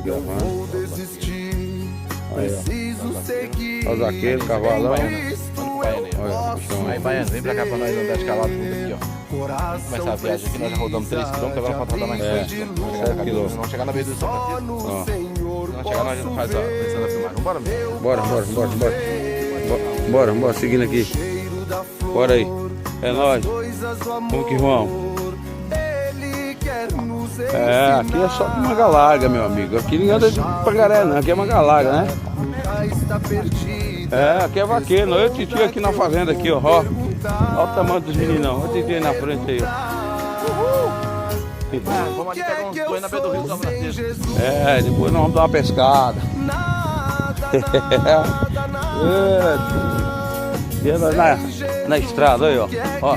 gravando. Aí, ó. Ó o zaqueiro, Vai cavalão. Olha, bichão. aí, Baiano, vem pra cá pra nós andar de cavalo junto aqui, ó. Vamos começar a viagem aqui, nós já rodamos 3 km, agora falta rodar mais 3 km. Vamos chegar na beira do São Francisco. Ó. Vamos chegar, nós já faz a começando a filmar. Vambora, meu. Bora, seguindo aqui. Bora aí. É nóis. Vamos que vamos. É, aqui é só manga larga, meu amigo. Aqui ninguém anda de pagaré, não. Aqui é manga larga, né? É, aqui é vaqueiro. Eu e o tio aqui na fazenda, aqui, ó. Olha o tamanho dos meninão. Olha o tio aí na frente aí, ó. Vamos ali pegar uns dois na beira do rio São Francisco. É, depois nós vamos dar uma pescada. E nós na estrada aí, ó. Ó.